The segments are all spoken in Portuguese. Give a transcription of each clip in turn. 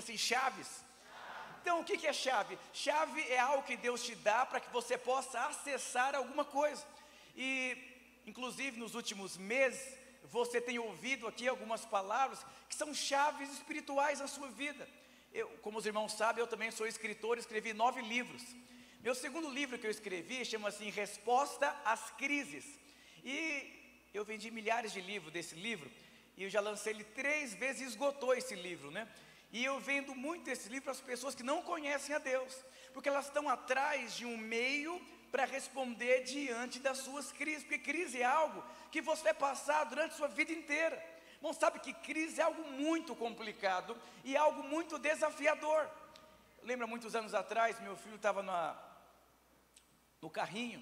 assim, chaves. Então, o que é chave? Chave é algo que Deus te dá para que você possa acessar alguma coisa. E, inclusive, nos últimos meses, você tem ouvido aqui algumas palavras que são chaves espirituais na sua vida. Eu, como os irmãos sabem, eu também sou escritor, escrevi 9 livros. Meu segundo livro que eu escrevi chama-se Resposta às Crises. E eu vendi milhares de livros desse livro, e eu já lancei ele 3 vezes e esgotou esse livro, né? E eu vendo muito esse livro para as pessoas que não conhecem a Deus, porque elas estão atrás de um meio para responder diante das suas crises, porque crise é algo que você vai passar durante a sua vida inteira. Não sabe que crise é algo muito complicado e algo muito desafiador. Lembra muitos anos atrás, meu filho estava no carrinho,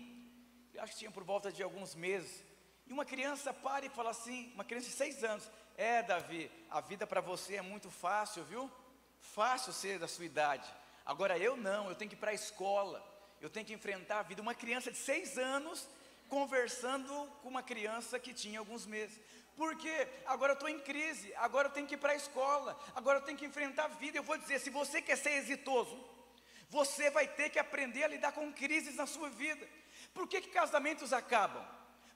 eu acho que tinha por volta de alguns meses, e uma criança para e fala assim, uma criança de 6 anos, Davi, a vida para você é muito fácil, viu? Fácil ser da sua idade. Agora eu não, eu tenho que ir para a escola, eu tenho que enfrentar a vida. Uma criança de 6 anos conversando com uma criança que tinha alguns meses. Por quê? Agora eu estou em crise, agora eu tenho que ir para a escola, agora eu tenho que enfrentar a vida. Eu vou dizer, se você quer ser exitoso, você vai ter que aprender a lidar com crises na sua vida. Por que casamentos acabam?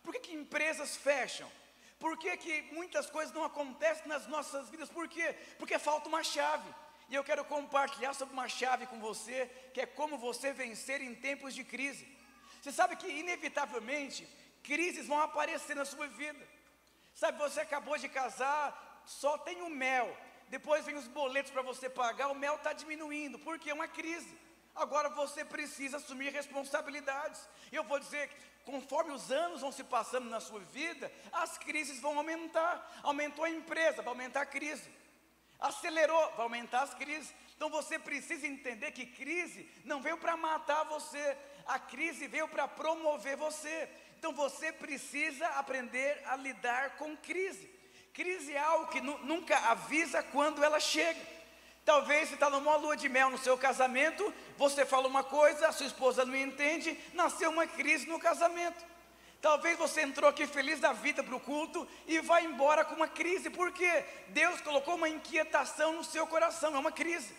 Por que empresas fecham? Por que muitas coisas não acontecem nas nossas vidas? Por quê? Porque falta uma chave. E eu quero compartilhar sobre uma chave com você, que é como você vencer em tempos de crise. Você sabe que inevitavelmente crises vão aparecer na sua vida. Sabe, você acabou de casar, só tem o mel, depois vem os boletos para você pagar, o mel está diminuindo, porque é uma crise. Agora você precisa assumir responsabilidades. E eu vou dizer, conforme os anos vão se passando na sua vida, as crises vão aumentar. Aumentou a empresa, vai aumentar a crise. Acelerou, vai aumentar as crises. Então você precisa entender que crise não veio para matar você, a crise veio para promover você. Então você precisa aprender a lidar com crise. Crise é algo que nunca avisa quando ela chega. Talvez você está numa lua de mel no seu casamento, você fala uma coisa, a sua esposa não entende, nasceu uma crise no casamento. Talvez você entrou aqui feliz da vida para o culto e vai embora com uma crise. Por quê? Deus colocou uma inquietação no seu coração, é uma crise.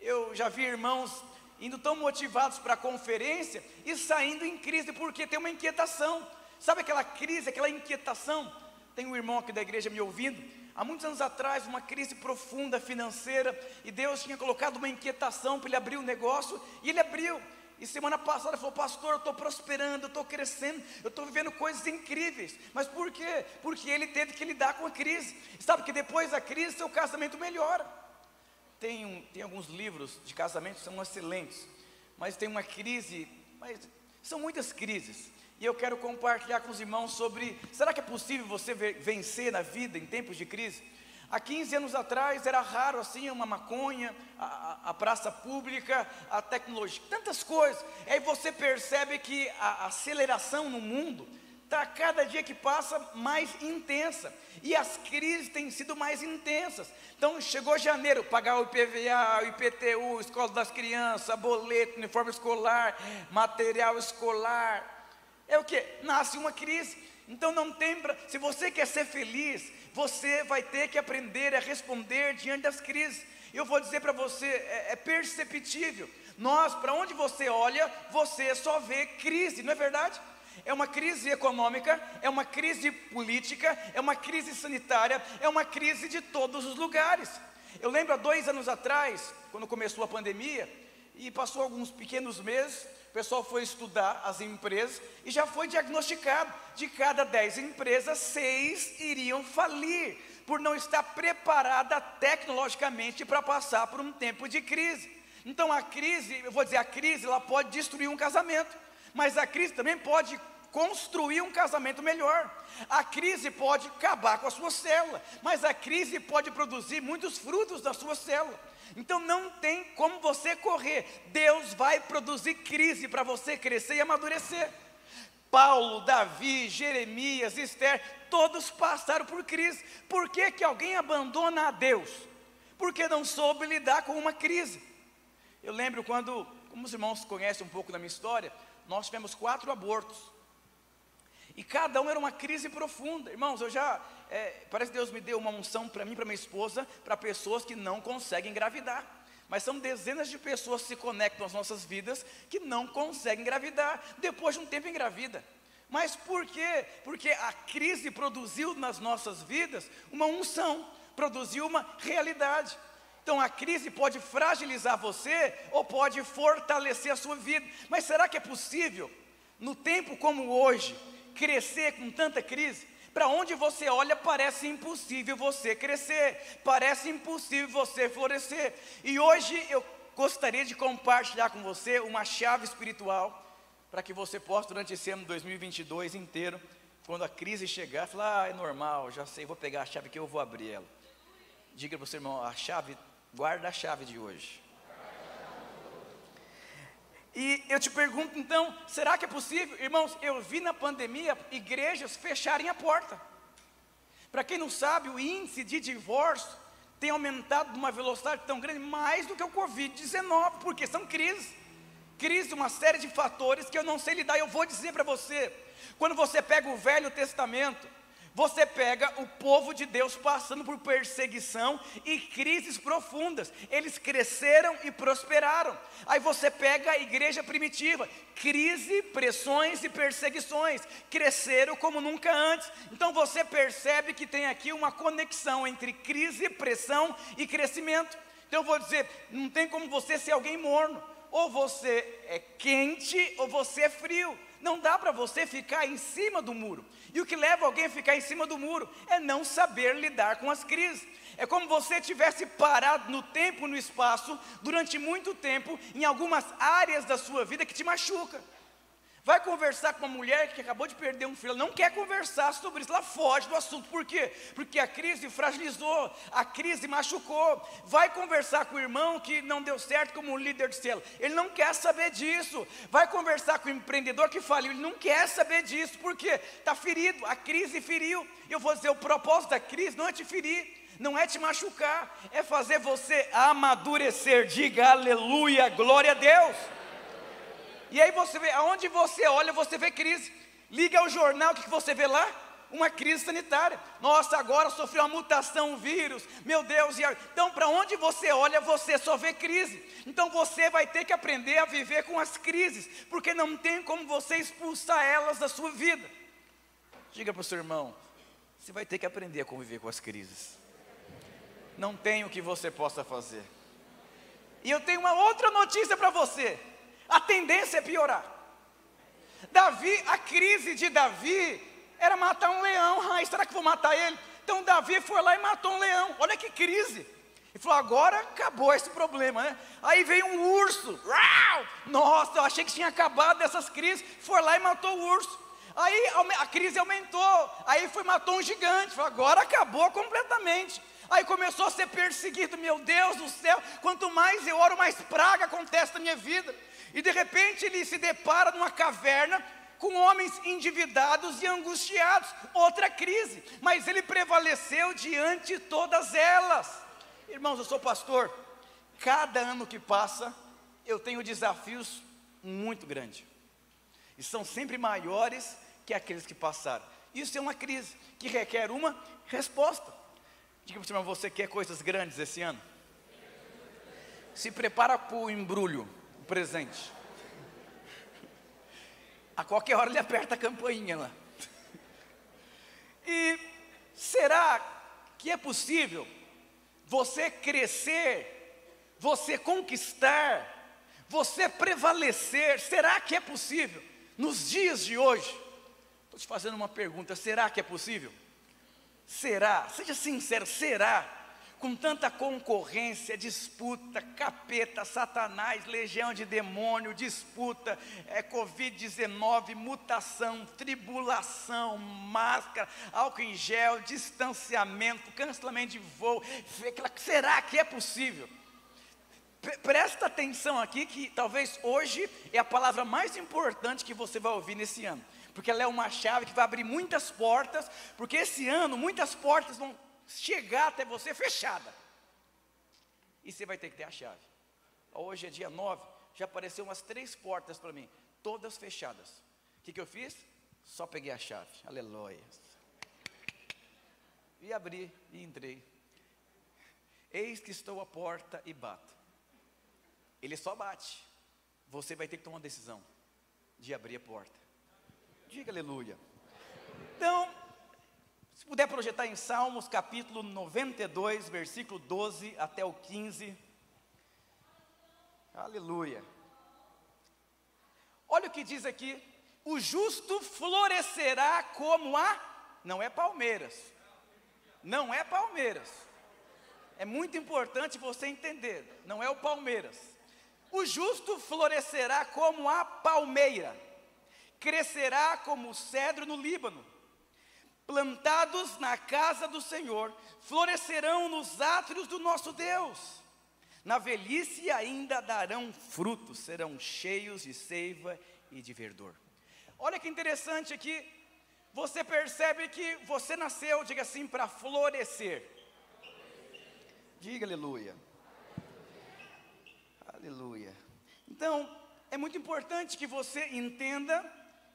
Eu já vi irmãos indo tão motivados para a conferência e saindo em crise, porque tem uma inquietação. Sabe aquela crise, aquela inquietação? Tem um irmão aqui da igreja me ouvindo. Há muitos anos atrás, uma crise profunda financeira, e Deus tinha colocado uma inquietação para ele abrir o negócio, e ele abriu. E semana passada ele falou, pastor, eu estou prosperando, eu estou crescendo, eu estou vivendo coisas incríveis. Mas por quê? Porque ele teve que lidar com a crise. Sabe que depois da crise, seu casamento melhora. Tem alguns livros de casamento que são excelentes, mas tem uma crise, mas são muitas crises. E eu quero compartilhar com os irmãos sobre, será que é possível você vencer na vida em tempos de crise? Há 15 anos atrás era raro assim, uma maconha, a praça pública, a tecnologia, tantas coisas. Aí você percebe que a aceleração no mundo está cada dia que passa mais intensa. E as crises têm sido mais intensas. Então chegou janeiro, pagar o IPVA, o IPTU, escola das crianças, boleto, uniforme escolar, material escolar. É o que? Nasce uma crise. Então não tem se você quer ser feliz, você vai ter que aprender a responder diante das crises. Eu vou dizer para você, é perceptível. Para onde você olha, você só vê crise, não é verdade? É uma crise econômica, é uma crise política, é uma crise sanitária, é uma crise de todos os lugares. Eu lembro há 2 anos atrás, quando começou a pandemia, e passou alguns pequenos meses, o pessoal foi estudar as empresas e já foi diagnosticado, de cada 10 empresas, 6 iriam falir, por não estar preparada tecnologicamente para passar por um tempo de crise. Então a crise, eu vou dizer, a crise ela pode destruir um casamento, mas a crise também pode construir um casamento melhor. A crise pode acabar com a sua célula, mas a crise pode produzir muitos frutos da sua célula. Então não tem como você correr. Deus vai produzir crise para você crescer e amadurecer. Paulo, Davi, Jeremias, Esther, todos passaram por crise. Por que alguém abandona a Deus? Porque não soube lidar com uma crise. Eu lembro quando, como os irmãos conhecem um pouco da minha história, nós tivemos 4 abortos. E cada um era uma crise profunda. Irmãos, parece que Deus me deu uma unção para mim, para minha esposa, para pessoas que não conseguem engravidar. Mas são dezenas de pessoas que se conectam às nossas vidas que não conseguem engravidar. Depois de um tempo engravida. Mas por quê? Porque a crise produziu nas nossas vidas uma unção, produziu uma realidade. Então a crise pode fragilizar você ou pode fortalecer a sua vida. Mas será que é possível, no tempo como hoje, crescer com tanta crise? Para onde você olha parece impossível você crescer, parece impossível você florescer. E hoje eu gostaria de compartilhar com você uma chave espiritual, para que você possa durante esse ano 2022 inteiro, quando a crise chegar, falar, é normal, já sei, vou pegar a chave que eu vou abrir ela. Diga para o seu irmão, guarda a chave de hoje. E eu te pergunto então, será que é possível? Irmãos, eu vi na pandemia igrejas fecharem a porta. Para quem não sabe, o índice de divórcio tem aumentado de uma velocidade tão grande, mais do que o Covid-19, porque são crises. Crise, uma série de fatores que eu não sei lidar. Eu vou dizer para você, quando você pega o Velho Testamento, você pega o povo de Deus passando por perseguição e crises profundas. Eles cresceram e prosperaram. Aí você pega a igreja primitiva, crise, pressões e perseguições, cresceram como nunca antes. Então você percebe que tem aqui uma conexão entre crise, pressão e crescimento. Então eu vou dizer, não tem como você ser alguém morno. Ou você é quente ou você é frio. Não dá para você ficar em cima do muro. E o que leva alguém a ficar em cima do muro é não saber lidar com as crises. É como você tivesse parado no tempo e no espaço durante muito tempo em algumas áreas da sua vida que te machuca. Vai conversar com uma mulher que acabou de perder um filho, ela não quer conversar sobre isso, ela foge do assunto. Por quê? Porque a crise fragilizou, a crise machucou. Vai conversar com o irmão que não deu certo como líder de célula, ele não quer saber disso. Vai conversar com o empreendedor que faliu, ele não quer saber disso. Por quê? Está ferido, a crise feriu. Eu vou dizer, o propósito da crise não é te ferir, não é te machucar, é fazer você amadurecer. Diga aleluia, glória a Deus. E aí você vê, aonde você olha, você vê crise. Liga ao jornal, o que você vê lá? Uma crise sanitária. Nossa, agora sofreu uma mutação, um vírus, meu Deus. Então para onde você olha, você só vê crise. Então você vai ter que aprender a viver com as crises, porque não tem como você expulsar elas da sua vida. Diga para o seu irmão, você vai ter que aprender a conviver com as crises. Não tem o que você possa fazer. E eu tenho uma outra notícia para você. A tendência é piorar. A crise de Davi era matar um leão. Ai, será que vou matar ele? Então Davi foi lá e matou um leão. Olha que crise. Ele falou, agora acabou esse problema, né? Aí veio um urso. Nossa, eu achei que tinha acabado dessas crises. Foi lá e matou o urso. Aí a crise aumentou. Aí matou um gigante. Falou, agora acabou completamente. Aí começou a ser perseguido. Meu Deus do céu, quanto mais eu oro, mais praga acontece na minha vida. E de repente ele se depara numa caverna com homens endividados e angustiados. Outra crise, mas ele prevaleceu diante de todas elas. Irmãos, eu sou pastor. Cada ano que passa, eu tenho desafios muito grandes. E são sempre maiores que aqueles que passaram. Isso é uma crise que requer uma resposta. Diga para o irmão, você quer coisas grandes esse ano? Se prepara para o embrulho. Presente. A qualquer hora ele aperta a campainha lá. E será que é possível você crescer, você conquistar, você prevalecer? Será que é possível nos dias de hoje? Estou te fazendo uma pergunta, será que é possível? Será? Seja sincero, será? Com tanta concorrência, disputa, capeta, satanás, legião de demônio, disputa, Covid-19, mutação, tribulação, máscara, álcool em gel, distanciamento, cancelamento de voo. Será que é possível? Presta atenção aqui que talvez hoje é a palavra mais importante que você vai ouvir nesse ano. Porque ela é uma chave que vai abrir muitas portas, porque esse ano muitas portas vão chegar até você fechada. E você vai ter que ter a chave. Hoje é dia 9, já apareceu umas 3 portas para mim, todas fechadas. O que eu fiz? Só peguei a chave, aleluia. E abri e entrei. Eis que estou à porta e bato. Ele só bate. Você vai ter que tomar uma decisão de abrir a porta. Diga aleluia. Então, se puder projetar em Salmos capítulo 92, versículo 12 até o 15. Aleluia. Olha o que diz aqui: o justo florescerá como não é Palmeiras, não é Palmeiras, é muito importante você entender, não é o Palmeiras. O justo florescerá como a palmeira, crescerá como o cedro no Líbano, plantados na casa do Senhor, florescerão nos átrios do nosso Deus. Na velhice ainda darão frutos, serão cheios de seiva e de verdor. Olha que interessante aqui, você percebe que você nasceu, diga assim, para florescer. Diga aleluia. Aleluia. Então, é muito importante que você entenda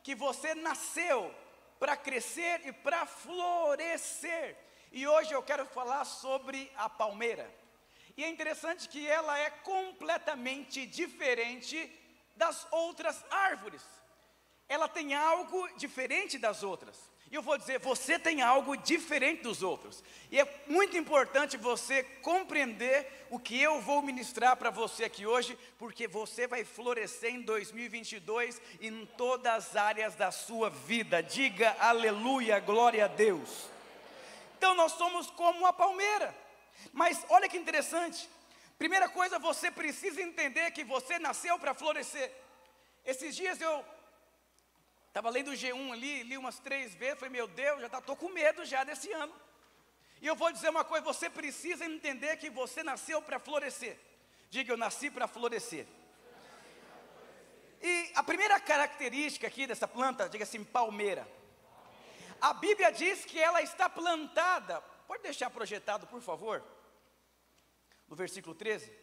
que você nasceu para crescer e para florescer. E hoje eu quero falar sobre a palmeira. E é interessante que ela é completamente diferente das outras árvores. Ela tem algo diferente das outras. E eu vou dizer, você tem algo diferente dos outros. E é muito importante você compreender o que eu vou ministrar para você aqui hoje, porque você vai florescer em 2022 em todas as áreas da sua vida. Diga aleluia, glória a Deus. Então nós somos como a palmeira. Mas olha que interessante, primeira coisa, você precisa entender que você nasceu para florescer. Esses dias eu estava lendo o G1 ali, li umas 3 vezes, falei, meu Deus, estou com medo já desse ano. E eu vou dizer uma coisa, você precisa entender que você nasceu para florescer. Diga, eu nasci para florescer. E a primeira característica aqui dessa planta, diga assim, palmeira. A Bíblia diz que ela está plantada, pode deixar projetado, por favor, no versículo 13.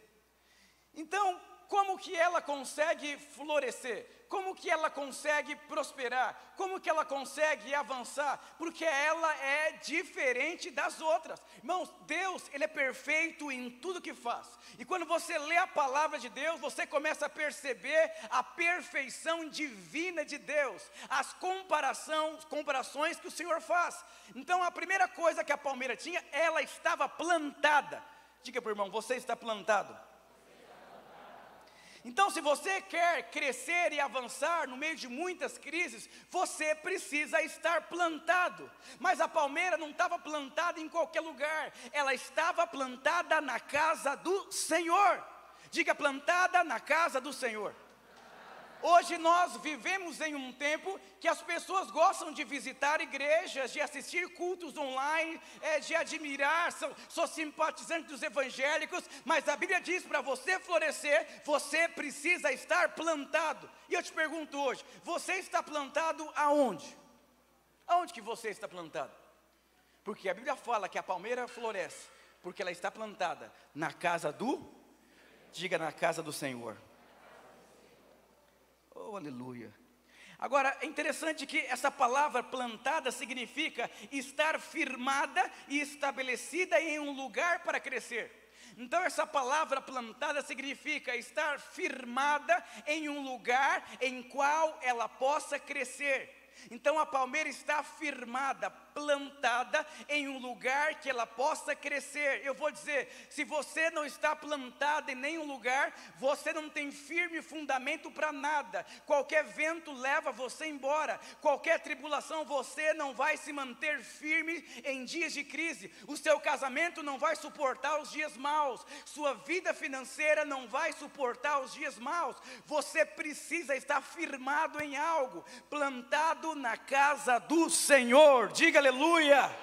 Então, como que ela consegue florescer? Como que ela consegue prosperar? Como que ela consegue avançar? Porque ela é diferente das outras. Irmãos, Deus, Ele é perfeito em tudo que faz. E quando você lê a palavra de Deus, você começa a perceber a perfeição divina de Deus. As comparações que o Senhor faz. Então, a primeira coisa que a palmeira tinha, ela estava plantada. Diga para o irmão, você está plantado. Então, se você quer crescer e avançar no meio de muitas crises, você precisa estar plantado. Mas a palmeira não estava plantada em qualquer lugar, ela estava plantada na casa do Senhor. Diga, plantada na casa do Senhor. Hoje nós vivemos em um tempo que as pessoas gostam de visitar igrejas, de assistir cultos online, de admirar, são simpatizantes dos evangélicos, mas a Bíblia diz para você florescer, você precisa estar plantado. E eu te pergunto hoje, você está plantado aonde? Aonde que você está plantado? Porque a Bíblia fala que a palmeira floresce, porque ela está plantada na casa diga na casa do Senhor. Oh, aleluia. Agora, é interessante que essa palavra plantada significa estar firmada e estabelecida em um lugar para crescer. Então, essa palavra plantada significa estar firmada em um lugar em qual ela possa crescer. Então, a palmeira está firmada, plantada em um lugar que ela possa crescer. Eu vou dizer, se você não está plantado em nenhum lugar, você não tem firme fundamento para nada. Qualquer vento leva você embora, qualquer tribulação, você não vai se manter firme em dias de crise. O seu casamento não vai suportar os dias maus, sua vida financeira não vai suportar os dias maus. Você precisa estar firmado em algo, plantado na casa do Senhor. Diga aleluia.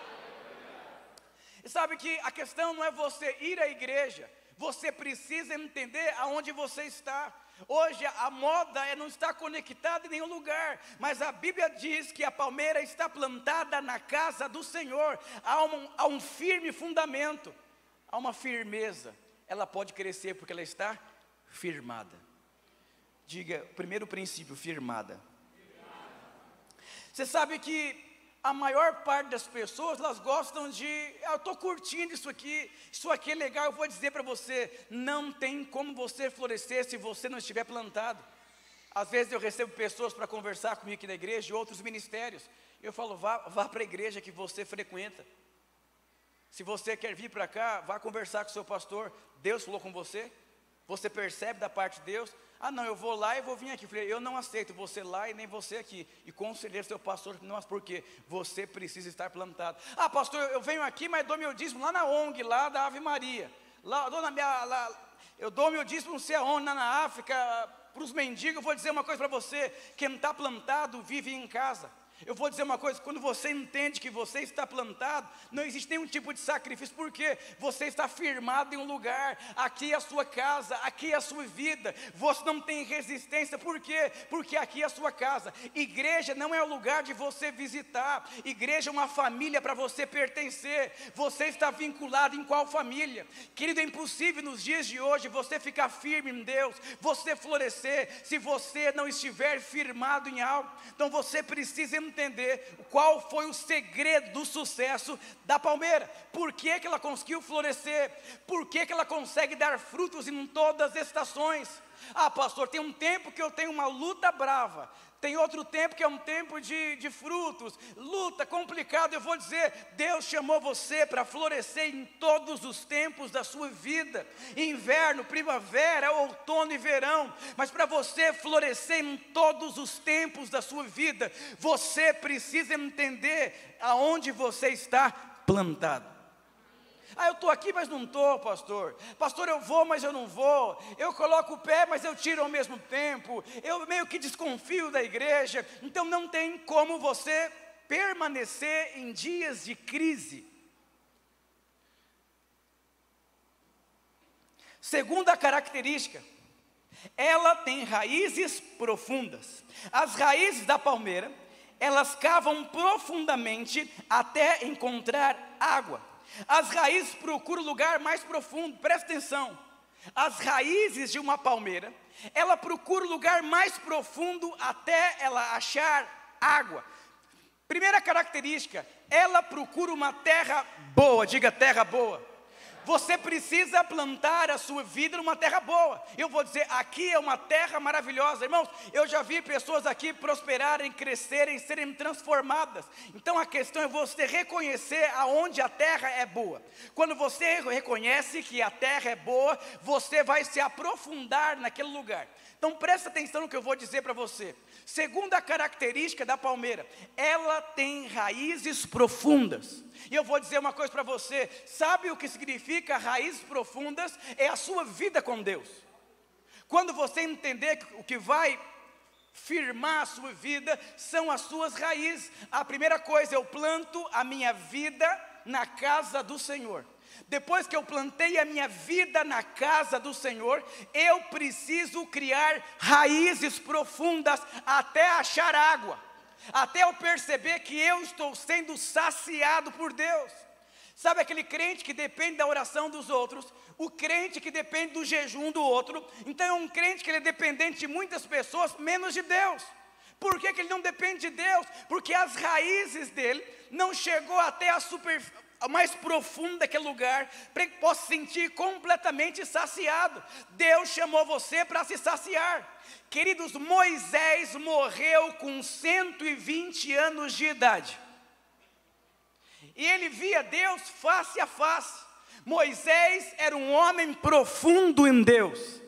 E sabe que a questão não é você ir à igreja, você precisa entender aonde você está. Hoje a moda é não estar conectado em nenhum lugar, mas a Bíblia diz que a palmeira está plantada na casa do Senhor. Há um firme fundamento, há uma firmeza. Ela pode crescer porque ela está firmada. Diga, primeiro princípio, firmada. Você sabe que a maior parte das pessoas, elas gostam de, eu estou curtindo isso aqui é legal. Eu vou dizer para você, não tem como você florescer se você não estiver plantado. Às vezes eu recebo pessoas para conversar comigo aqui na igreja, de outros ministérios. Eu falo, vá para a igreja que você frequenta. Se você quer vir para cá, vá conversar com o seu pastor. Deus falou com você? Você percebe da parte de Deus? Ah não, eu vou lá e vou vir aqui. Eu falei, eu não aceito você lá e nem você aqui. E conselheiro seu pastor, não, mas por quê? Você precisa estar plantado. Ah pastor, eu venho aqui, mas dou meu dízimo lá na ONG, lá da Ave Maria. Eu dou meu dízimo não sei aonde, lá na África, para os mendigos. Eu vou dizer uma coisa para você, quem não está plantado vive em casa. Eu vou dizer uma coisa, quando você entende que você está plantado, não existe nenhum tipo de sacrifício, porque você está firmado em um lugar, aqui é a sua casa, aqui é a sua vida, você não tem resistência. Por quê? Porque aqui é a sua casa. Igreja não é o lugar de você visitar, igreja é uma família para você pertencer. Você está vinculado em qual família? Querido, é impossível nos dias de hoje você ficar firme em Deus, você florescer, se você não estiver firmado em algo. Então você precisa entender qual foi o segredo do sucesso da palmeira. Por que que ela conseguiu florescer? Por que que ela consegue dar frutos em todas as estações? Ah pastor, tem um tempo que eu tenho uma luta brava, tem outro tempo que é um tempo de frutos, luta, complicado. Eu vou dizer, Deus chamou você para florescer em todos os tempos da sua vida, inverno, primavera, outono e verão. Mas para você florescer em todos os tempos da sua vida, você precisa entender aonde você está plantado. Ah, eu estou aqui, mas não estou, pastor. Pastor, eu vou, mas eu não vou. Eu coloco o pé, mas eu tiro ao mesmo tempo. Eu meio que desconfio da igreja. Então não tem como você permanecer em dias de crise. Segunda característica, ela tem raízes profundas. As raízes da palmeira, elas cavam profundamente até encontrar água. As raízes procuram o lugar mais profundo, presta atenção. As raízes de uma palmeira, ela procura o lugar mais profundo até ela achar água. Primeira característica, ela procura uma terra boa, diga terra boa. Você precisa plantar a sua vida numa terra boa. Eu vou dizer, aqui é uma terra maravilhosa. Irmãos, eu já vi pessoas aqui prosperarem, crescerem, serem transformadas. Então a questão é você reconhecer aonde a terra é boa. Quando você reconhece que a terra é boa, você vai se aprofundar naquele lugar. Então presta atenção no que eu vou dizer para você. Segunda característica da palmeira, ela tem raízes profundas. E eu vou dizer uma coisa para você, sabe o que significa raízes profundas? É a sua vida com Deus. Quando você entender que o que vai firmar a sua vida são as suas raízes. A primeira coisa, eu planto a minha vida na casa do Senhor. Depois que eu plantei a minha vida na casa do Senhor, eu preciso criar raízes profundas até achar água, até eu perceber que eu estou sendo saciado por Deus. Sabe aquele crente que depende da oração dos outros, o crente que depende do jejum do outro? Então é um crente que ele é dependente de muitas pessoas, menos de Deus. Por que que ele não depende de Deus? Porque as raízes dele não chegou até a mais profundo daquele lugar, para que possa se sentir completamente saciado. Deus chamou você para se saciar. Queridos, Moisés morreu com 120 anos de idade, e ele via Deus face a face. Moisés era um homem profundo em Deus.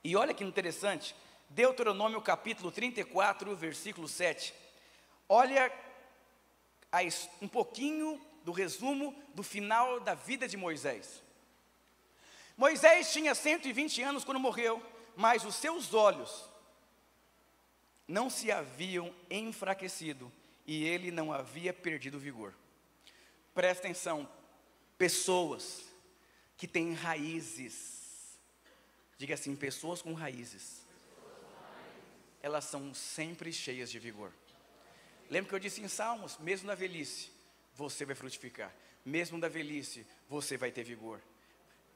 E olha que interessante, Deuteronômio capítulo 34, versículo 7. Olha um pouquinho do resumo do final da vida de Moisés. Moisés tinha 120 anos quando morreu, mas os seus olhos não se haviam enfraquecido e ele não havia perdido o vigor. Presta atenção, pessoas que têm raízes, diga assim, pessoas com raízes, elas são sempre cheias de vigor. Lembra que eu disse em Salmos, mesmo na velhice, você vai frutificar. Mesmo na velhice, você vai ter vigor.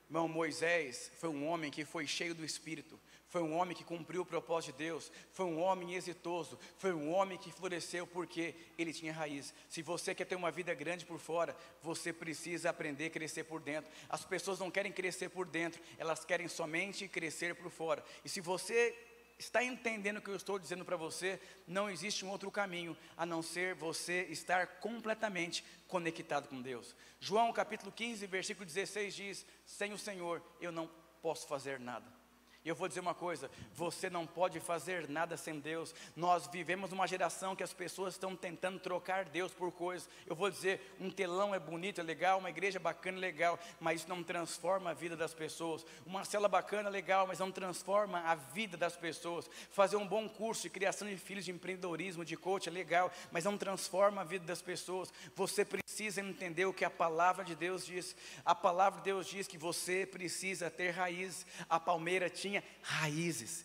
Irmão, Moisés foi um homem que foi cheio do Espírito, foi um homem que cumpriu o propósito de Deus, foi um homem exitoso, foi um homem que floresceu porque ele tinha raiz. Se você quer ter uma vida grande por fora, você precisa aprender a crescer por dentro. As pessoas não querem crescer por dentro, elas querem somente crescer por fora. E se você está entendendo o que eu estou dizendo para você, não existe um outro caminho a não ser você estar completamente conectado com Deus. João capítulo 15, versículo 16 diz: sem o Senhor eu não posso fazer nada. E eu vou dizer uma coisa, você não pode fazer nada sem Deus. Nós vivemos uma geração que as pessoas estão tentando trocar Deus por coisas. Eu vou dizer, um telão é bonito, é legal, uma igreja bacana é legal, mas isso não transforma a vida das pessoas. Uma cela bacana é legal, mas não transforma a vida das pessoas. Fazer um bom curso de criação de filhos, de empreendedorismo, de coach é legal, mas não transforma a vida das pessoas. Você precisa entender o que a palavra de Deus diz. A palavra de Deus diz que você precisa ter raiz. A palmeira tinha raízes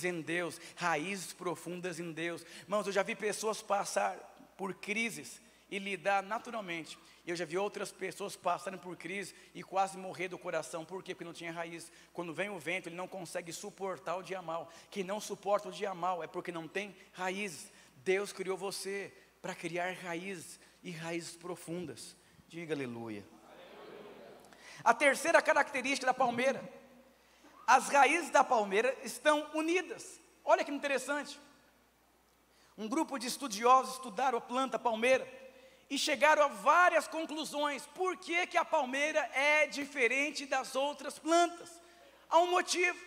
em Deus, raízes profundas em Deus. Irmãos, eu já vi pessoas passar por crises e lidar naturalmente. Eu já vi outras pessoas passarem por crise e quase morrer do coração. Por quê? Porque não tinha raiz. Quando vem o vento, ele não consegue suportar o dia mal. Quem não suporta o dia mal é porque não tem raízes. Deus criou você para criar raízes e raízes profundas. Diga aleluia. A terceira característica da palmeira: as raízes da palmeira estão unidas. Olha que interessante. Um grupo de estudiosos estudaram a planta palmeira e chegaram a várias conclusões. Por que que a palmeira é diferente das outras plantas? Há um motivo.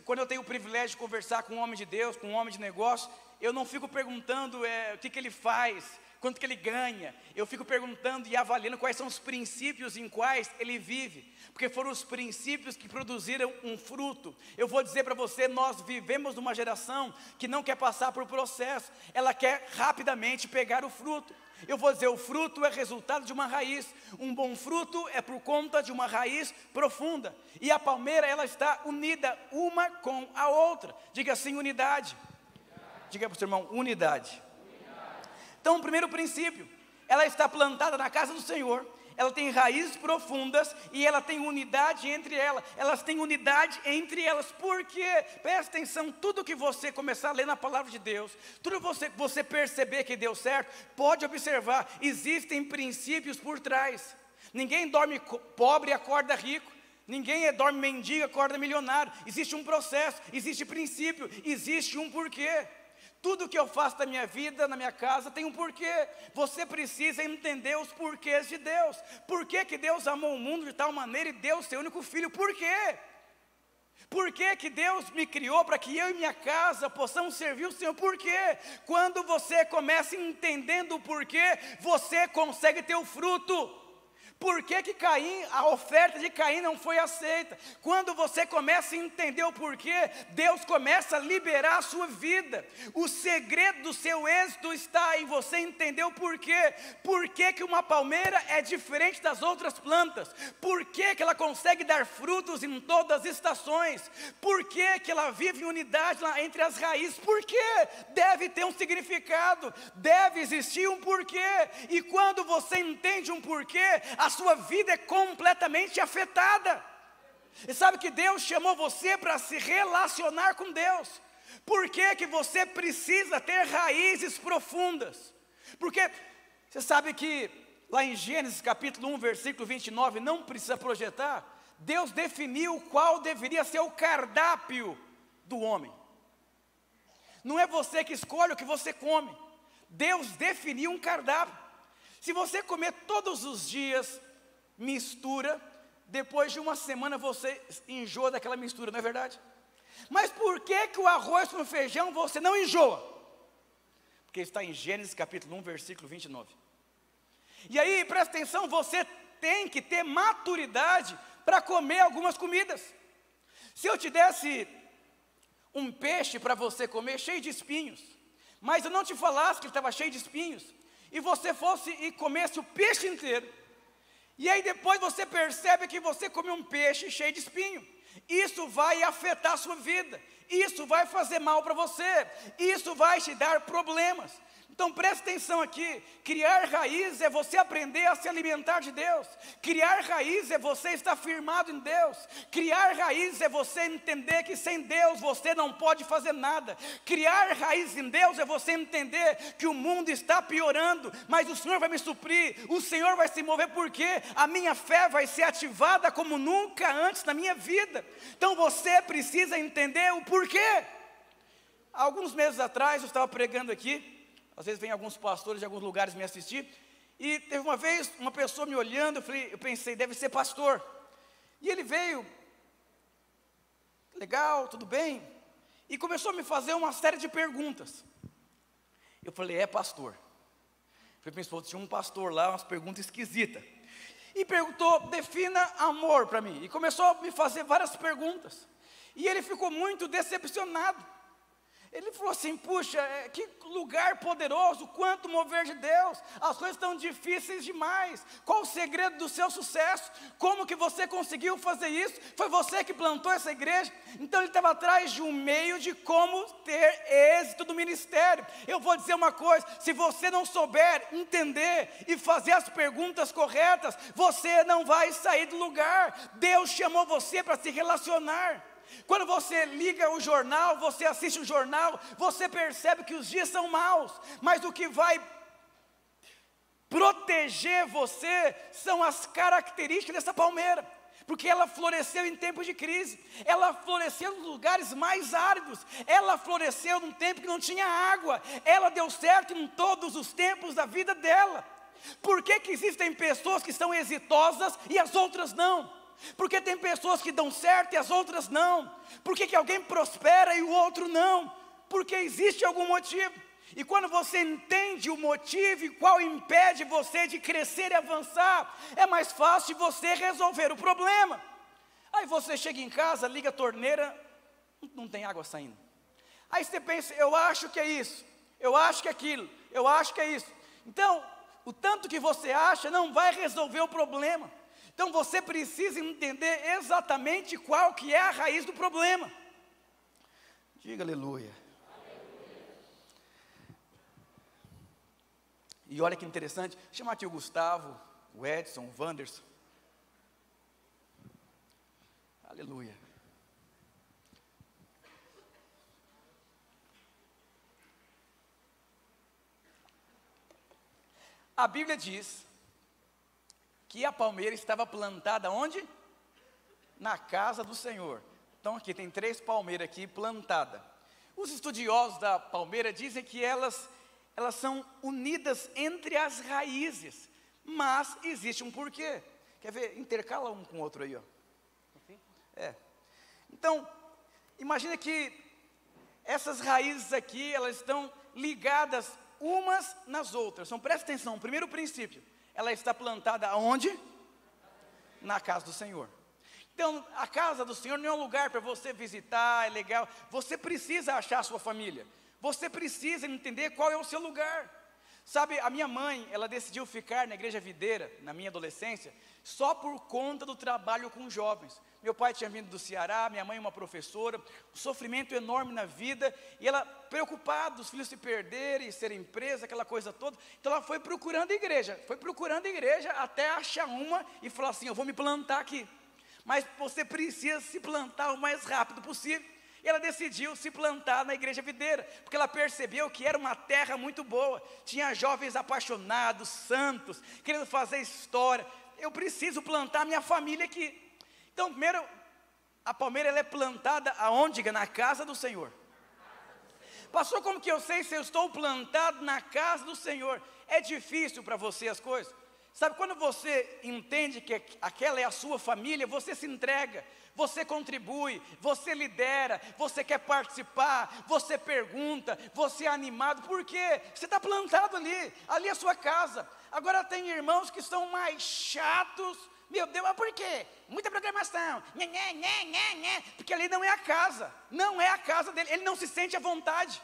Quando eu tenho o privilégio de conversar com um homem de Deus, com um homem de negócio, eu não fico perguntando o que ele faz, quanto que ele ganha. Eu fico perguntando e avaliando quais são os princípios em quais ele vive, porque foram os princípios que produziram um fruto. Eu vou dizer para você, nós vivemos numa geração que não quer passar por processo, ela quer rapidamente pegar o fruto. Eu vou dizer, o fruto é resultado de uma raiz. Um bom fruto é por conta de uma raiz profunda. E a palmeira, ela está unida uma com a outra. Diga assim, unidade. Diga para o seu irmão, unidade. Então, o primeiro princípio, ela está plantada na casa do Senhor, ela tem raízes profundas e ela tem unidade entre elas. Elas têm unidade entre elas. Por quê? Presta atenção, tudo que você começar a ler na palavra de Deus, tudo que você perceber que deu certo, pode observar, existem princípios por trás. Ninguém dorme pobre e acorda rico. Ninguém dorme mendigo e acorda milionário. Existe um processo, existe princípio, existe um porquê. Tudo que eu faço da minha vida, na minha casa, tem um porquê. Você precisa entender os porquês de Deus. Por que que Deus amou o mundo de tal maneira e deu o seu único filho? Por quê? Por que que Deus me criou para que eu e minha casa possamos servir o Senhor? Por quê? Quando você começa entendendo o porquê, você consegue ter o fruto. Por que que a oferta de Caim não foi aceita? Quando você começa a entender o porquê, Deus começa a liberar a sua vida. O segredo do seu êxito está em você entender o porquê. Por que que uma palmeira é diferente das outras plantas? Por que que ela consegue dar frutos em todas as estações? Por que que ela vive em unidade entre as raízes? Por quê? Deve ter um significado, deve existir um porquê. E quando você entende um porquê, a sua vida é completamente afetada. E sabe que Deus chamou você para se relacionar com Deus. Por que que você precisa ter raízes profundas? Porque você sabe que lá em Gênesis capítulo 1, versículo 29, não precisa projetar, Deus definiu qual deveria ser o cardápio do homem. Não é você que escolhe o que você come. Deus definiu um cardápio. Se você comer todos os dias mistura, depois de uma semana você enjoa daquela mistura, não é verdade? Mas por que que o arroz com feijão você não enjoa? Porque está em Gênesis capítulo 1, versículo 29. E aí, presta atenção, você tem que ter maturidade para comer algumas comidas. Se eu te desse um peixe para você comer cheio de espinhos, mas eu não te falasse que ele estava cheio de espinhos, e você fosse e comesse o peixe inteiro, e aí depois você percebe que você comeu um peixe cheio de espinho, isso vai afetar a sua vida, isso vai fazer mal para você, isso vai te dar problemas. Então preste atenção aqui, criar raiz é você aprender a se alimentar de Deus, criar raiz é você estar firmado em Deus, criar raiz é você entender que sem Deus você não pode fazer nada, criar raiz em Deus é você entender que o mundo está piorando, mas o Senhor vai me suprir, o Senhor vai se mover porque a minha fé vai ser ativada como nunca antes na minha vida. Então você precisa entender o porquê. Alguns meses atrás eu estava pregando aqui, às vezes vem alguns pastores de alguns lugares me assistir, e teve uma vez uma pessoa me olhando, eu pensei, deve ser pastor. E ele veio, legal, tudo bem, e começou a me fazer uma série de perguntas. Eu falei, é pastor. Eu pensei, tinha um pastor lá, umas perguntas esquisitas. E perguntou, defina amor para mim. E começou a me fazer várias perguntas. E ele ficou muito decepcionado. Ele falou assim, puxa, que lugar poderoso, quanto mover de Deus, as coisas estão difíceis demais, qual o segredo do seu sucesso, como que você conseguiu fazer isso, foi você que plantou essa igreja, então ele estava atrás de um meio de como ter êxito do ministério. Eu vou dizer uma coisa, se você não souber entender e fazer as perguntas corretas, você não vai sair do lugar. Deus chamou você para se relacionar. Quando você liga o jornal, você assiste o jornal, você percebe que os dias são maus, mas o que vai proteger você são as características dessa palmeira, porque ela floresceu em tempos de crise, ela floresceu nos lugares mais áridos, ela floresceu num tempo que não tinha água, ela deu certo em todos os tempos da vida dela. Por que que existem pessoas que são exitosas e as outras não? Porque tem pessoas que dão certo e as outras não? Por que que alguém prospera e o outro não? Porque existe algum motivo. E quando você entende o motivo e qual impede você de crescer e avançar, é mais fácil você resolver o problema. Aí você chega em casa, liga a torneira, não tem água saindo. Aí você pensa, eu acho que é isso, eu acho que é aquilo, eu acho que é isso. Então, o tanto que você acha não vai resolver o problema. Então você precisa entender exatamente qual que é a raiz do problema. Diga aleluia. E olha que interessante, chama aqui o Gustavo, o Edson, o Wanderson. Aleluia. A Bíblia diz que a palmeira estava plantada onde? Na casa do Senhor. Então aqui tem 3 palmeiras aqui plantadas. Os estudiosos da palmeira dizem que elas são unidas entre as raízes, mas existe um porquê. Quer ver? Intercala um com o outro aí, ó. Então, imagina que essas raízes aqui, elas estão ligadas umas nas outras. Então presta atenção, primeiro princípio. Ela está plantada aonde? Na casa do Senhor. Então, a casa do Senhor não é um lugar para você visitar, é legal. Você precisa achar a sua família. Você precisa entender qual é o seu lugar. Sabe, a minha mãe, ela decidiu ficar na igreja videira, na minha adolescência, só por conta do trabalho com jovens. Meu pai tinha vindo do Ceará, minha mãe uma professora, um sofrimento enorme na vida, e ela preocupada, os filhos se perderem, serem presos, aquela coisa toda, então ela foi procurando igreja até achar uma e falar assim, eu vou me plantar aqui, mas você precisa se plantar o mais rápido possível. E ela decidiu se plantar na igreja videira, porque ela percebeu que era uma terra muito boa, tinha jovens apaixonados, santos, querendo fazer história. Eu preciso plantar minha família aqui. Então, primeiro, a palmeira ela é plantada aonde? Na casa do Senhor. Pastor, como que eu sei se eu estou plantado na casa do Senhor? É difícil para você as coisas? Sabe, quando você entende que aquela é a sua família, você se entrega, você contribui, você lidera, você quer participar, você pergunta, você é animado, por quê? Você está plantado ali é a sua casa. Agora tem irmãos que são mais chatos, meu Deus, mas por quê? Muita programação, porque ali não é a casa dele, ele não se sente à vontade.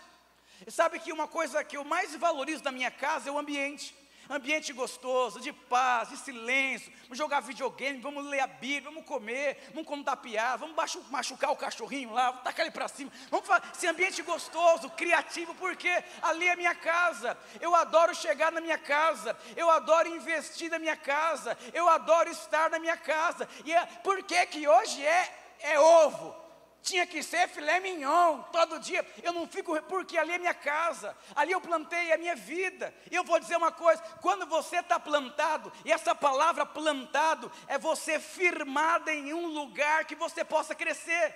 E sabe que uma coisa que eu mais valorizo na minha casa é o ambiente. ambiente gostoso, de paz, de silêncio, vamos jogar videogame, vamos ler a Bíblia, vamos comer, vamos contar piada, vamos machucar o cachorrinho lá, vamos tacar ele para cima, vamos fazer esse ambiente gostoso, criativo, porque ali é minha casa, eu adoro chegar na minha casa, eu adoro investir na minha casa, eu adoro estar na minha casa, e por que hoje é ovo? Tinha que ser filé mignon, todo dia, eu não fico, porque ali é minha casa, ali eu plantei a minha vida, e eu vou dizer uma coisa, quando você está plantado, e essa palavra plantado, é você firmado em um lugar que você possa crescer.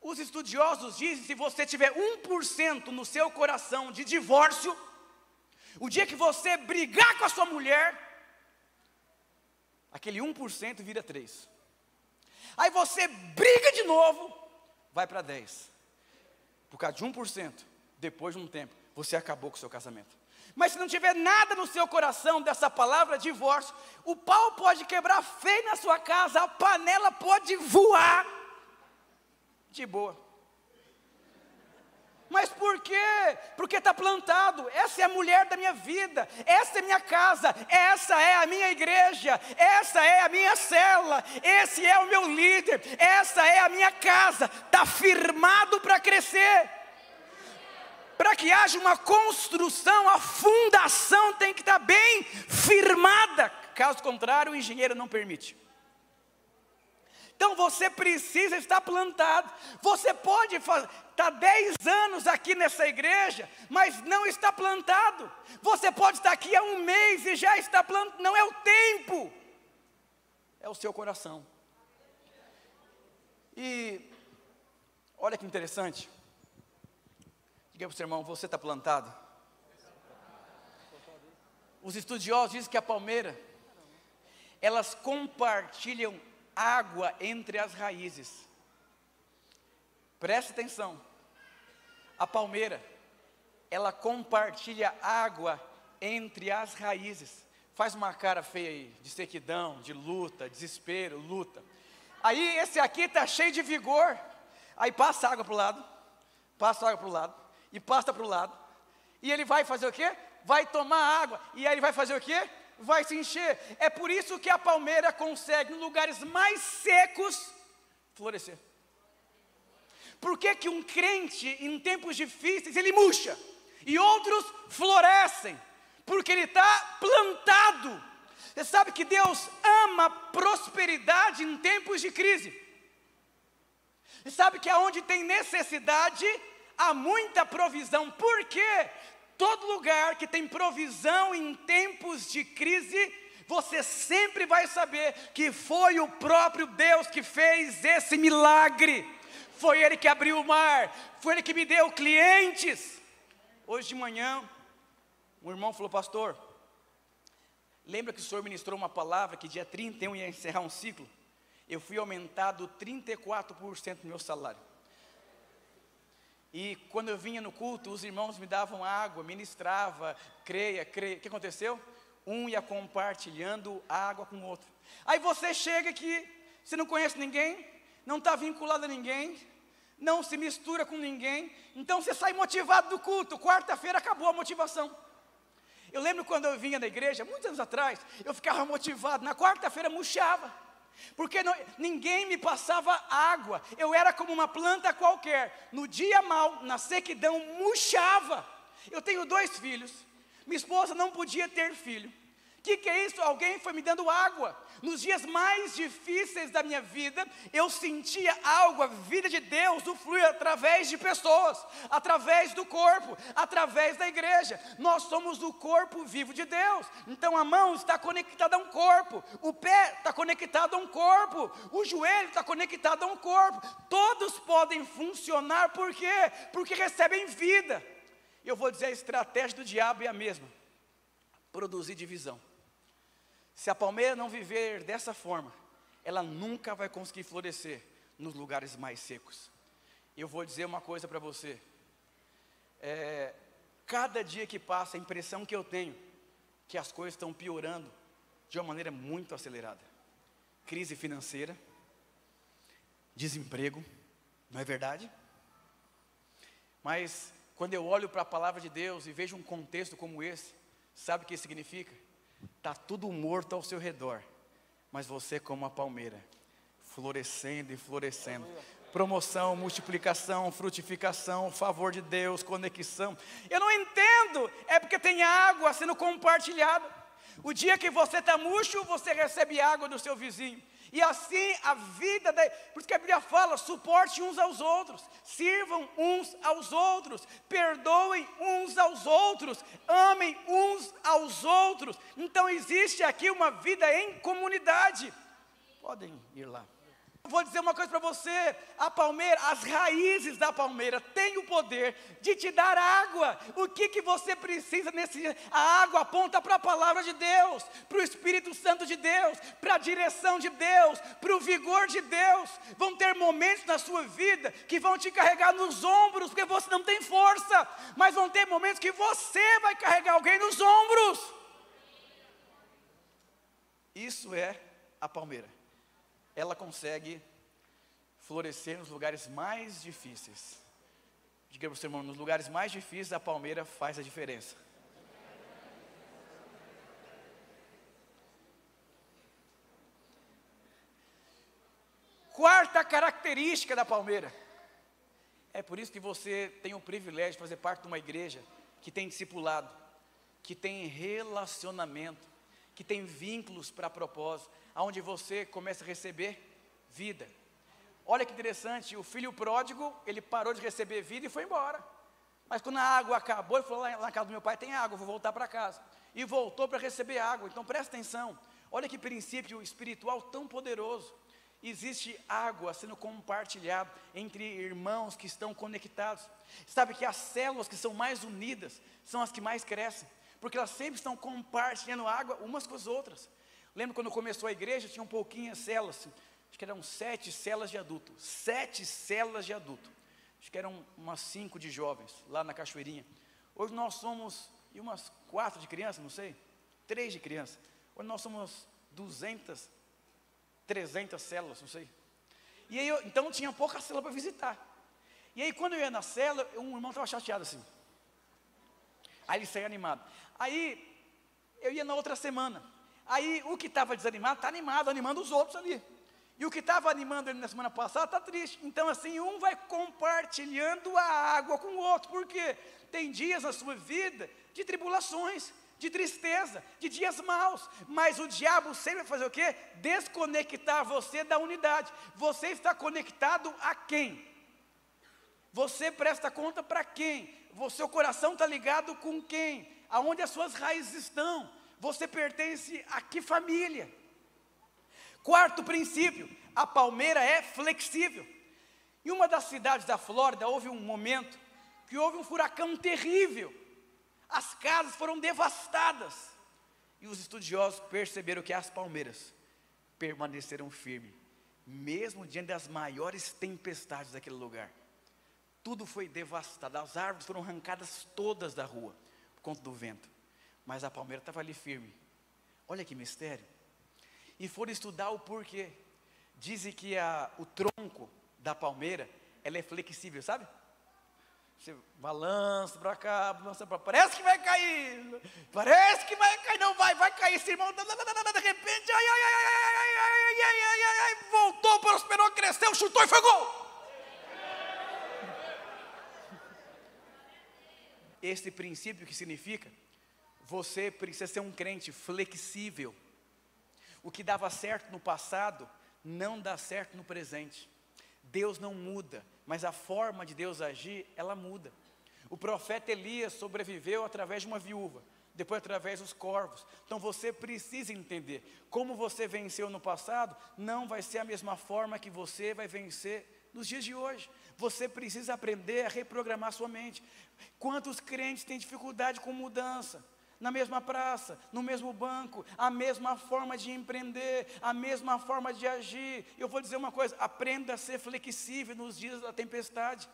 Os estudiosos dizem, se você tiver 1% no seu coração de divórcio, o dia que você brigar com a sua mulher, aquele 1% vira 3%. Aí você briga de novo, vai para 10%. Por causa de 1%, depois de um tempo, você acabou com o seu casamento. Mas se não tiver nada no seu coração dessa palavra divórcio, o pau pode quebrar feio na sua casa, a panela pode voar, de boa. Mas por quê? Porque está plantado, essa é a mulher da minha vida, essa é a minha casa, essa é a minha igreja, essa é a minha célula, esse é o meu líder, essa é a minha casa, está firmado para crescer. Para que haja uma construção, a fundação tem que estar bem firmada, caso contrário o engenheiro não permite. Então você precisa estar plantado. Você pode estar 10 anos aqui nessa igreja, mas não está plantado. Você pode estar aqui há um mês e já está plantado. Não é o tempo, é o seu coração. E olha que interessante. Diga para o seu irmão, você está plantado? Os estudiosos dizem que a palmeira, elas compartilham água entre as raízes. Preste atenção. A palmeira, ela compartilha água entre as raízes. Faz uma cara feia aí, de sequidão, de luta, desespero, luta. Aí esse aqui está cheio de vigor. Aí passa água para o lado, passa água para o lado, e passa para o lado. E ele vai fazer o quê? Vai tomar água. E aí ele vai fazer o quê? Vai se encher. É por isso que a palmeira consegue, em lugares mais secos, florescer. Por que que um crente, em tempos difíceis, ele murcha? E outros florescem? Porque ele está plantado. Você sabe que Deus ama prosperidade em tempos de crise. Você sabe que aonde tem necessidade, há muita provisão. Por quê? Todo lugar que tem provisão em tempos de crise, você sempre vai saber que foi o próprio Deus que fez esse milagre. Foi Ele que abriu o mar, foi Ele que me deu clientes. Hoje de manhã, um irmão falou, pastor, lembra que o senhor ministrou uma palavra que dia 31 ia encerrar um ciclo? Eu fui aumentado 34% do meu salário. E quando eu vinha no culto, os irmãos me davam água, ministrava, creia. O que aconteceu? Um ia compartilhando água com o outro. Aí você chega aqui, você não conhece ninguém, não está vinculado a ninguém, não se mistura com ninguém, então você sai motivado do culto, quarta-feira acabou a motivação. Eu lembro quando eu vinha da igreja, muitos anos atrás, eu ficava motivado, na quarta-feira murchava. Porque ninguém me passava água, eu era como uma planta qualquer, no dia mau, na sequidão, murchava. Eu tenho 2 filhos, minha esposa não podia ter filho. O que é isso? Alguém foi me dando água. Nos dias mais difíceis da minha vida, eu sentia algo, a vida de Deus, o fluir através de pessoas, através do corpo, através da igreja. Nós somos o corpo vivo de Deus. Então a mão está conectada a um corpo, o pé está conectado a um corpo, o joelho está conectado a um corpo. Todos podem funcionar, por quê? Porque recebem vida. Eu vou dizer, a estratégia do diabo é a mesma: produzir divisão. Se a palmeira não viver dessa forma, ela nunca vai conseguir florescer nos lugares mais secos. Eu vou dizer uma coisa para você, cada dia que passa, a impressão que eu tenho, que as coisas estão piorando de uma maneira muito acelerada. Crise financeira, desemprego, não é verdade? Mas quando eu olho para a palavra de Deus e vejo um contexto como esse, Sabe o que isso significa? Está tudo morto ao seu redor, mas você como uma palmeira, florescendo e florescendo. Promoção, multiplicação, frutificação, favor de Deus, conexão. Eu não entendo, é porque tem água sendo compartilhada. O dia que você está murcho, você recebe água do seu vizinho. E assim a vida, por isso que a Bíblia fala, suporte uns aos outros, sirvam uns aos outros, perdoem uns aos outros, amem uns aos outros. Então existe aqui uma vida em comunidade. Podem ir lá. Vou dizer uma coisa para você, a palmeira, as raízes da palmeira têm o poder de te dar água. O que você precisa nesse dia? A água aponta para a palavra de Deus, para o Espírito Santo de Deus, para a direção de Deus, para o vigor de Deus. Vão ter momentos na sua vida que vão te carregar nos ombros, porque você não tem força, mas vão ter momentos que você vai carregar alguém nos ombros. Isso é a palmeira. Ela consegue florescer nos lugares mais difíceis. Diga para o seu irmão, nos lugares mais difíceis a palmeira faz a diferença. Quarta característica da palmeira. É por isso que você tem o privilégio de fazer parte de uma igreja que tem discipulado, que tem relacionamento, que tem vínculos para propósito, onde você começa a receber vida. Olha que interessante, o filho pródigo, ele parou de receber vida e foi embora. Mas quando a água acabou, ele falou, lá na casa do meu pai tem água, vou voltar para casa. E voltou para receber água. Então presta atenção, olha que princípio espiritual tão poderoso. Existe água sendo compartilhada entre irmãos que estão conectados. Sabe que as células que são mais unidas são as que mais crescem, porque elas sempre estão compartilhando água umas com as outras. Lembra quando começou a igreja, tinha um pouquinhas células, acho que eram 7 células de adulto, 7 células de adulto, acho que eram umas 5 de jovens, lá na Cachoeirinha. Hoje nós somos, e umas 4 de criança, não sei, 3 de criança. Hoje nós somos 200, 300 células, não sei. E aí, então tinha pouca célula para visitar. E aí quando eu ia na célula, um irmão estava chateado assim. Aí ele saía animado. Aí eu ia na outra semana. Aí o que estava desanimado, está animado, animando os outros ali. E o que estava animando ele na semana passada, está triste. Então assim, um vai compartilhando a água com o outro. Por quê? Tem dias na sua vida de tribulações, de tristeza, de dias maus. Mas o diabo sempre vai fazer o quê? Desconectar você da unidade. Você está conectado a quem? Você presta conta para quem? Seu coração está ligado com quem? Aonde as suas raízes estão? Você pertence a que família? Quarto princípio, a palmeira é flexível. Em uma das cidades da Flórida, houve um momento que houve um furacão terrível. As casas foram devastadas. E os estudiosos perceberam que as palmeiras permaneceram firmes, mesmo diante das maiores tempestades daquele lugar. Tudo foi devastado, as árvores foram arrancadas todas da rua, por conta do vento. Mas a palmeira estava ali firme. Olha que mistério. E foram estudar o porquê. Dizem que o tronco da palmeira, ela é flexível, sabe? Você balança para cá, balança para cá, parece que vai cair, não vai cair, esse irmão, de repente, voltou, prosperou, cresceu, chutou e foi gol. Esse princípio que significa, você precisa ser um crente flexível. O que dava certo no passado, não dá certo no presente. Deus não muda, mas a forma de Deus agir, ela muda. O profeta Elias sobreviveu através de uma viúva, depois através dos corvos. Então você precisa entender, como você venceu no passado, não vai ser a mesma forma que você vai vencer nos dias de hoje. Você precisa aprender a reprogramar sua mente. Quantos crentes têm dificuldade com mudança? Na mesma praça, no mesmo banco, a mesma forma de empreender, a mesma forma de agir. Eu vou dizer uma coisa, aprenda a ser flexível nos dias da tempestade.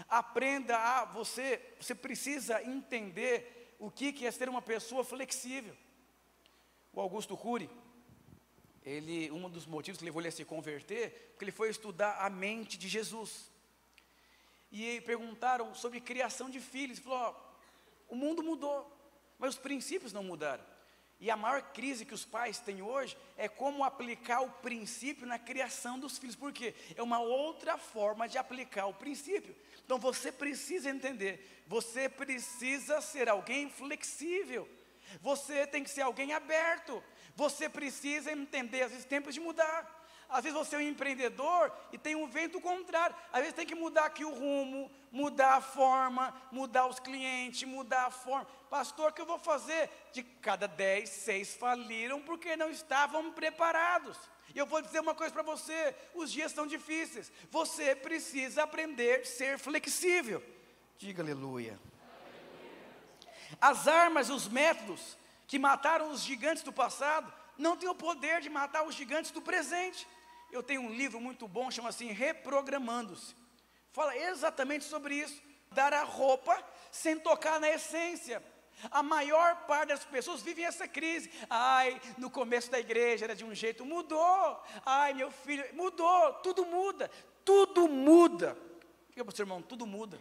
Aprenda você precisa entender o que é ser uma pessoa flexível. O Augusto Cury, um dos motivos que levou ele a se converter, porque ele foi estudar a mente de Jesus. E perguntaram sobre criação de filhos. Ele falou, o mundo mudou. mas os princípios não mudaram. E a maior crise que os pais têm hoje é como aplicar o princípio na criação dos filhos. Por quê? É uma outra forma de aplicar o princípio. Então você precisa entender, você precisa ser alguém flexível. Você tem que ser alguém aberto. Você precisa entender, às vezes, tempos de mudar. Às vezes você é um empreendedor e tem um vento contrário. Às vezes tem que mudar aqui o rumo, mudar a forma, mudar os clientes, mudar a forma. Pastor, o que eu vou fazer? De cada 10, 6 faliram porque não estavam preparados. E eu vou dizer uma coisa para você, os dias são difíceis. Você precisa aprender a ser flexível. Diga aleluia. As armas, os métodos que mataram os gigantes do passado, não têm o poder de matar os gigantes do presente. Eu tenho um livro muito bom, chama assim, Reprogramando-se. Fala exatamente sobre isso. Dar a roupa sem tocar na essência. A maior parte das pessoas vivem essa crise. Ai, no começo da igreja era de um jeito, mudou. Ai, meu filho, mudou, tudo muda. Tudo muda. Diga para o seu irmão, tudo muda.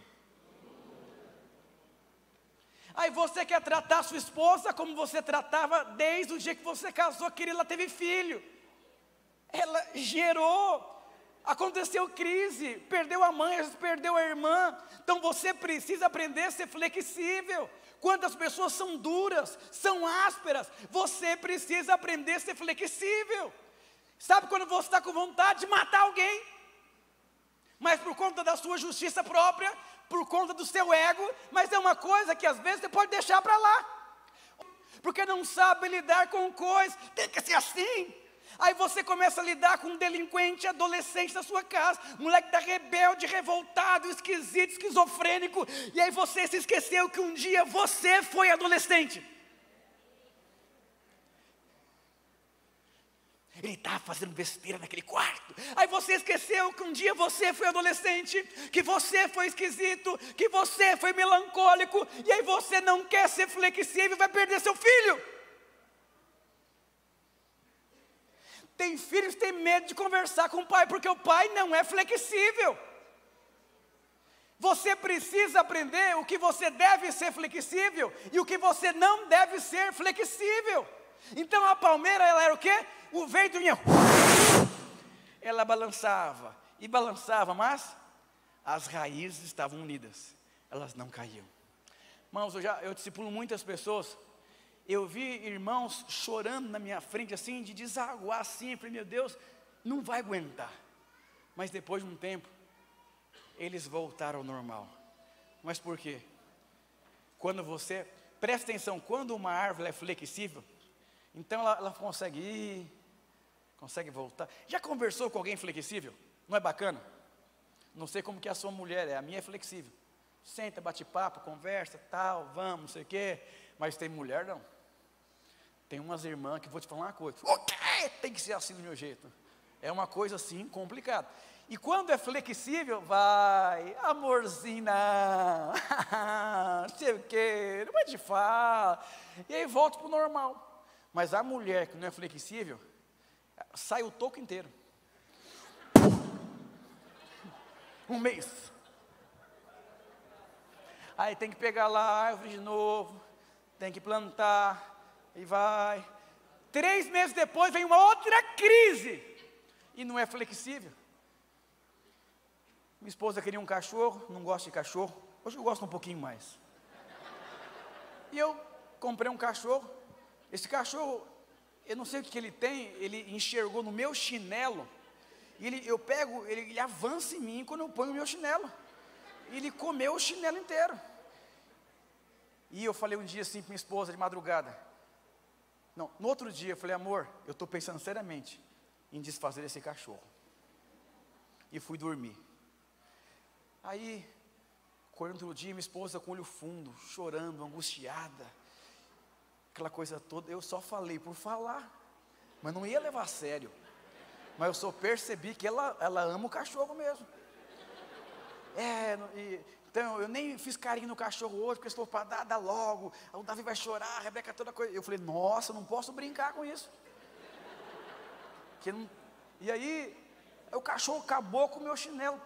Aí você quer tratar sua esposa como você tratava desde o dia que você casou, que ela teve filho. Ela gerou, aconteceu crise, perdeu a mãe, perdeu a irmã. Então você precisa aprender a ser flexível. Quantas pessoas são duras, são ásperas, você precisa aprender a ser flexível. Sabe quando você está com vontade de matar alguém, mas por conta da sua justiça própria, por conta do seu ego, mas é uma coisa que às vezes você pode deixar para lá, porque não sabe lidar com coisas, tem que ser assim. Aí você começa a lidar com um delinquente adolescente da sua casa, moleque está rebelde, revoltado, esquisito, esquizofrênico, e aí você se esqueceu que um dia você foi adolescente. Ele estava fazendo besteira naquele quarto. Aí você esqueceu que um dia você foi adolescente, que você foi esquisito, que você foi melancólico, e aí você não quer ser flexível e vai perder seu filho. Tem filhos que têm medo de conversar com o pai, porque o pai não é flexível. Você precisa aprender o que você deve ser flexível e o que você não deve ser flexível. Então a palmeira, ela era o quê? O vento vinha, ela balançava e balançava, mas as raízes estavam unidas, elas não caíam. Irmãos, eu discipulo muitas pessoas. Eu vi irmãos chorando na minha frente, assim, de desaguar assim. Eu falei, meu Deus, não vai aguentar. Mas depois de um tempo, eles voltaram ao normal. Mas por quê? Quando você, presta atenção, quando uma árvore é flexível, então ela consegue ir, consegue voltar. Já conversou com alguém flexível? Não é bacana? Não sei como que a sua mulher é, a minha é flexível. Senta, bate papo, conversa, tal, vamos, não sei o quê. Mas tem mulher não. Tem umas irmãs que vou te falar uma coisa. O quê? Tem que ser assim do meu jeito. É uma coisa assim complicada. E quando é flexível, vai, amorzinho, não sei o quê, não vai te falar. E aí volta para o normal. Mas a mulher que não é flexível, sai o toco inteiro. Um mês. Aí tem que pegar lá a árvore de novo, tem que plantar, e vai. 3 meses depois vem uma outra crise, e não é flexível. Minha esposa queria um cachorro, não gosta de cachorro, hoje eu gosto um pouquinho mais. E eu comprei um cachorro, esse cachorro, eu não sei o que ele tem, ele enxergou no meu chinelo, e ele avança em mim quando eu ponho o meu chinelo, e ele comeu o chinelo inteiro. E eu falei um dia assim para minha esposa de madrugada, não, no outro dia eu falei, amor, eu estou pensando seriamente em desfazer esse cachorro. E fui dormir. Aí, quando outro dia, minha esposa com o olho fundo, chorando, angustiada, aquela coisa toda, eu só falei por falar, mas não ia levar a sério. Mas eu só percebi que ela ama o cachorro mesmo. Então eu nem fiz carinho no cachorro hoje, porque estou para dar logo, o Davi vai chorar, a Rebeca toda coisa. Eu falei, nossa, não posso brincar com isso. E aí, o cachorro acabou com o meu chinelo.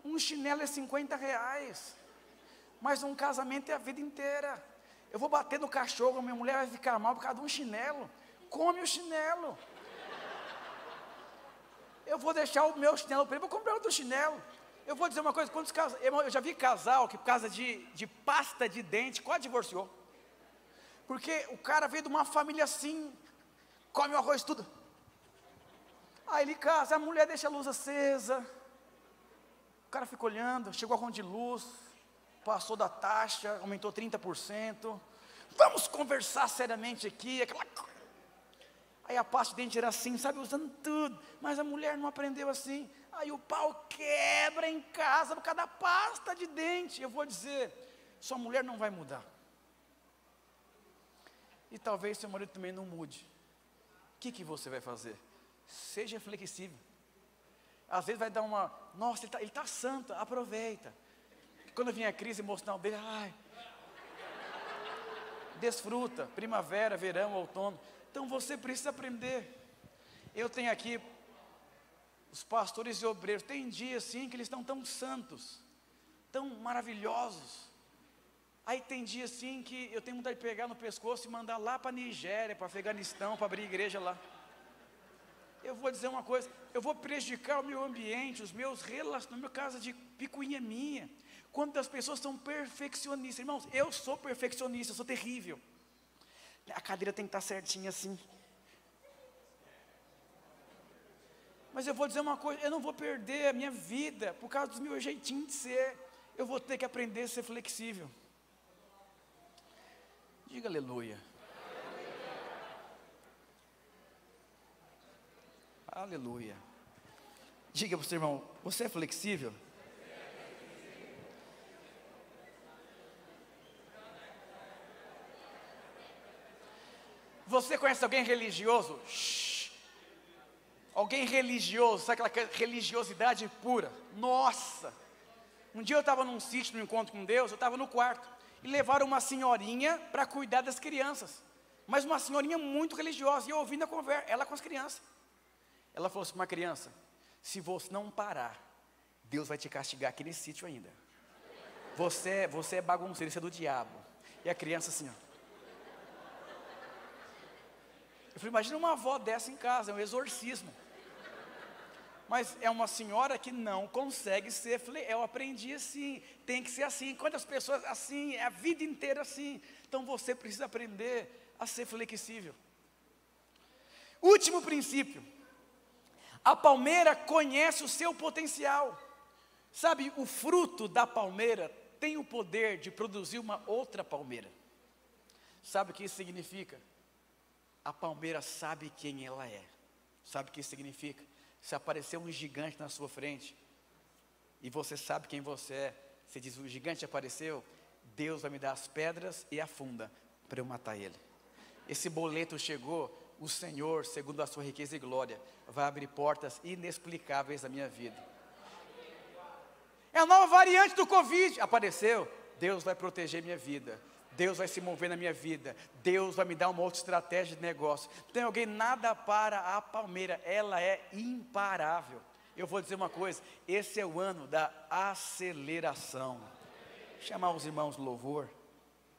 Um chinelo é R$50, mas um casamento é a vida inteira. Eu vou bater no cachorro, minha mulher vai ficar mal por causa de um chinelo. Come o chinelo. Eu vou deixar o meu chinelo para ele, vou comprar outro chinelo. Eu vou dizer uma coisa, eu já vi casal que por causa de pasta de dente quase divorciou. Porque o cara veio de uma família assim, come o arroz tudo. Aí ele casa, a mulher deixa a luz acesa. O cara fica olhando, chegou a conta de luz, passou da taxa, aumentou 30%. Vamos conversar seriamente aqui. Aí a pasta de dente era assim, sabe, usando tudo. Mas a mulher não aprendeu assim. Aí o pau quebra em casa por causa da pasta de dente. Eu vou dizer, sua mulher não vai mudar. E talvez seu marido também não mude. O que você vai fazer? Seja flexível. Às vezes vai dar uma, nossa, ele está santo, aproveita. Quando vem a crise emocional dele, desfruta, primavera, verão, outono. Então você precisa aprender. Eu tenho aqui os pastores e obreiros, tem dias assim que eles estão tão santos, tão maravilhosos. Aí tem dias assim que eu tenho vontade de pegar no pescoço e mandar lá para a Nigéria, para Afeganistão, para abrir igreja lá. Eu vou dizer uma coisa, eu vou prejudicar o meu ambiente, os meus relacionamentos, minha casa de picuinha minha. Quando as pessoas são perfeccionistas, irmãos, eu sou perfeccionista, eu sou terrível. A cadeira tem que estar certinha assim. Mas eu vou dizer uma coisa, eu não vou perder a minha vida por causa dos meus jeitinhos de ser. Eu vou ter que aprender a ser flexível. Diga aleluia. Aleluia. Diga para o seu irmão, você é flexível? Você conhece alguém religioso? Shhh. Alguém religioso, sabe aquela religiosidade pura? Nossa! Um dia eu estava num sítio, num encontro com Deus, eu estava no quarto, e levaram uma senhorinha para cuidar das crianças, mas uma senhorinha muito religiosa, e eu ouvindo a conversa, ela com as crianças. Ela falou assim para uma criança, se você não parar, Deus vai te castigar aqui nesse sítio ainda. Você é bagunceiro, você é do diabo. E a criança assim, ó. Eu falei, imagina uma avó dessa em casa, é um exorcismo. Mas é uma senhora que não consegue ser, eu aprendi assim, tem que ser assim. Quantas pessoas assim, é a vida inteira assim. Então você precisa aprender a ser flexível. Último princípio. A palmeira conhece o seu potencial. Sabe, o fruto da palmeira tem o poder de produzir uma outra palmeira. Sabe o que isso significa? A palmeira sabe quem ela é. Sabe o que isso significa? Se aparecer um gigante na sua frente, e você sabe quem você é, você diz, o gigante apareceu, Deus vai me dar as pedras e a funda, para eu matar ele. Esse boleto chegou, o Senhor, segundo a sua riqueza e glória, vai abrir portas inexplicáveis na minha vida. É a nova variante do Covid, apareceu, Deus vai proteger minha vida. Deus vai se mover na minha vida. Deus vai me dar uma outra estratégia de negócio. Tem alguém, nada para a palmeira. Ela é imparável. Eu vou dizer uma coisa. Esse é o ano da aceleração. Chamar os irmãos do louvor.